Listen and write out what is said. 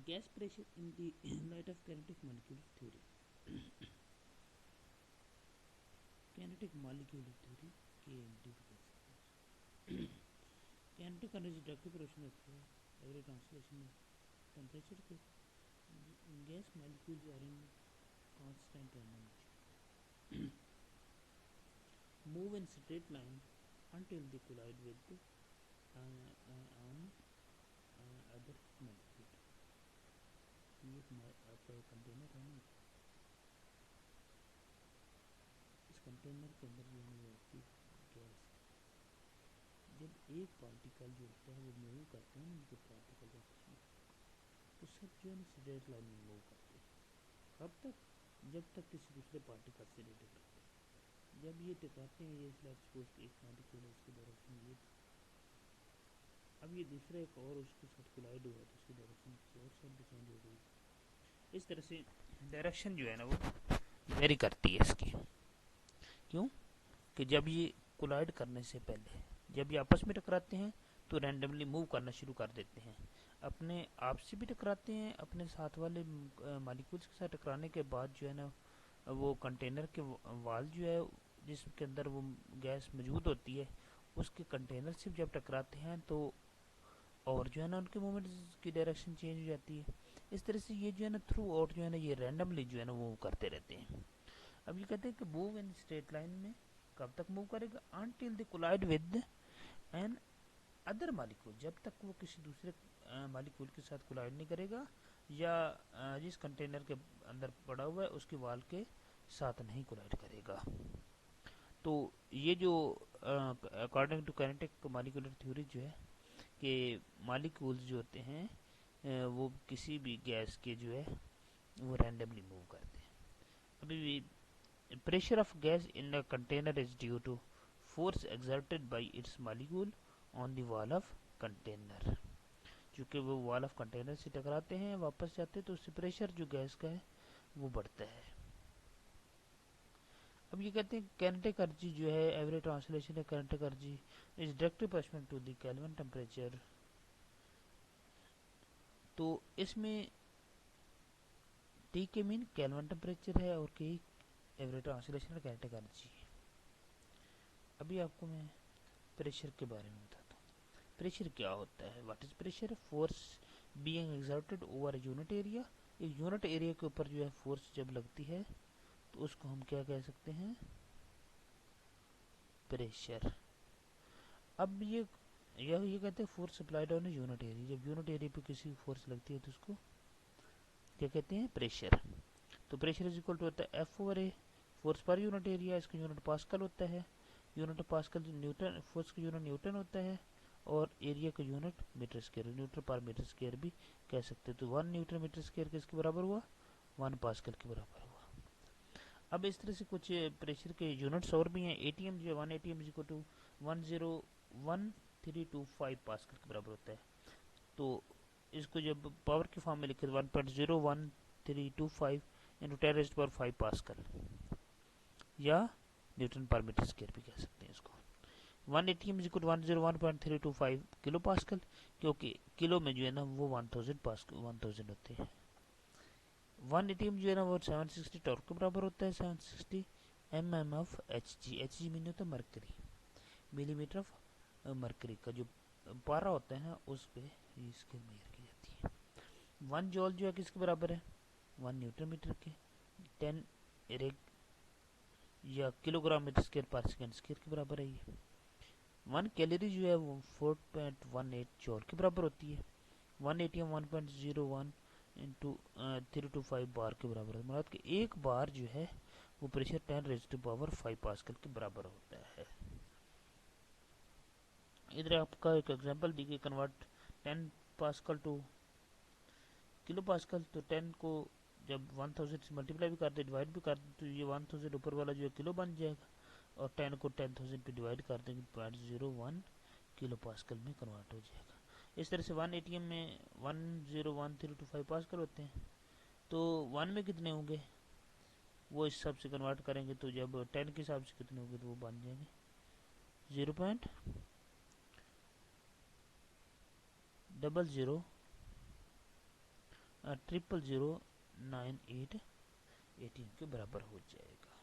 gas pressure in the light of kinetic molecule theory. Kinetic molecule theory KMT भी कह सकते हैं. Kinetic energy direct proportional होती है एवरी ट्रांसलेशन में टेम्परेचर के gas molecules are in constant energy move in straight line until they collide with on other molecule. ये आपका कंटेनर है ना, इस कंटेनर के अंदर जो है आपकी गैस, जब एक पार्टिकल जो होता है वो मूव करते हैं ना, उनके पार्टिकल आपस में, तो सब जो है ना स्ट्रेट लाइन में मूव करते हैं. कब तक? जब तक किसी दूसरे पार्टिकल से नहीं टकराते. जब ये टकराते हैं, ये सपोज एक पार्टिकल है, इसकी डायरेक्शन ये, अब ये दूसरा एक और उसके साथ कोलाइड हुआ तो उसकी डायरेक्शन किसी और साइड पे चेंज हो गई. इस तरह से डायरेक्शन जो है ना वो वेरी करती है इसकी. क्यों? कि जब ये कोलाइड करने से पहले, जब ये आपस में टकराते हैं तो रैंडमली मूव करना शुरू कर देते हैं. अपने आप से भी टकराते हैं, अपने साथ वाले मॉलिक्यूल्स के साथ टकराने के बाद जो है ना वो कंटेनर के वाल जो है जिसके अंदर वो गैस मौजूद होती है, उसके कंटेनर से जब टकराते हैं तो और जो है ना उनके मूवमेंट की डायरेक्शन चेंज हो जाती है. इस तरह से ये जो है ना थ्रू आउट जो है ना ये रैंडमली जो है ना मूव करते रहते हैं. अब ये कहते हैं कि मूव इन स्ट्रेट लाइन में कब तक मूव करेगा? Until they collide with another molecule, जब तक वो किसी दूसरे मॉलिक्यूल के साथ कोलाइड नहीं करेगा या जिस कंटेनर के अंदर पड़ा हुआ है उसके वाल के साथ नहीं कोलाइड करेगा. तो ये जो according to kinetic molecular theory जो है कि मॉलिक्यूल्स जो होते हैं वो किसी भी गैस के जो है वो रैंडमली मूव करते हैं. अभी भी pressure of gas in a container is due to force exerted by its molecule on the wall of container. चूँकि वो wall of container से टकराते हैं वापस जाते हैं तो उससे प्रेशर जो गैस का है वो बढ़ता है. अब ये कहते हैं kinetic energy जो है एवरेज ट्रांसलेशन है kinetic energy is directly proportional to the Kelvin temperature. तो इसमें T के मीन केल्विन टेम्परेचर है और K average translation kinetic energy है. अभी आपको मैं प्रेशर के बारे में बताता हूँ. प्रेशर क्या होता है? What is pressure? Force being exerted over unit area. एक यूनिट एरिया के ऊपर जो है फोर्स जब लगती है तो उसको हम क्या कह सकते हैं? प्रेशर. अब ये कहते हैं force supplied on unit area. जब यूनिट एरिया पे किसी फोर्स लगती है तो उसको क्या कहते हैं? प्रेशर. तो प्रेशर इज इक्वल टू होता है एफ ओवर ए, फोर्स पर यूनिट एरिया. इसका यूनिट पास्कल होता है. यूनिट पास्कल न्यूटन, फोर्स का यूनिट न्यूटन होता है और एरिया का यूनिट मीटर स्क्वायर, न्यूटन पर मीटर स्क्वायर भी कह सकते हैं. तो 1 न्यूटन मीटर स्क्वायर किसके बराबर हुआ? 1 पास्कल के बराबर हुआ. अब इस तरह से कुछ प्रेशर के यूनिट्स और भी हैं. एटीएम जो है 1 ATM is equal to 101,325 pascal के बराबर होता है. तो इसको जब पावर के फॉर्म में लिखे 1.01325 इंटू 10 रेज़्ड पावर 5 पास्कल या न्यूटन पर मीटर स्क्वायर भी कह सकते हैं इसको. 1 ATM is equal 101.325 kilo pascal, क्योंकि किलो में जो है ना वो 1000 पास्कल 1000 होते हैं. 1 एटीएम जो है ना वो 760 टॉर्क के बराबर होता है. 760 mm of Hg. Hg mean होता है मरकरी, मिलीमीटर ऑफ मरकरी का जो पारा होता है उस पे इसके मेजर की जाती है. 1 जॉल जो है किसके बराबर है? 1 न्यूटन मीटर के. 10 रेग या किलोग्राम मीटर स्क्वायर पर सेकेंड स्क्वायर के बराबर है. ये 1 कैलोरी जो है वो 4.18 जॉल के बराबर होती है. 1 एटीएम 1.01 इंटू 325 बार के बराबर है. मतलब कि एक बार जो है वो pressure 10 raised to power 5 pascal के बराबर होता है. इधर आपका एक एग्जांपल दी गई, convert 10 pascal two kilo pascal. तो 10 को जब 1000 से मल्टीप्लाई भी कर दे, डिवाइड भी कर दे, तो ये 1000 ऊपर वाला जो है किलो बन जाएगा और 10 को 10,000 पे डिवाइड कर देंगे 0.01 किलो पास्कल में कन्वर्ट हो जाएगा. इस तरह से 1 एटीएम में 101,325 पास्कल होते हैं. तो 1 में कितने होंगे वो इस हिसाब से कन्वर्ट करेंगे. तो जब 10 के हिसाब से कितने होंगे तो वो बन जाएंगे 0.00 00098 ATM के बराबर हो जाएगा।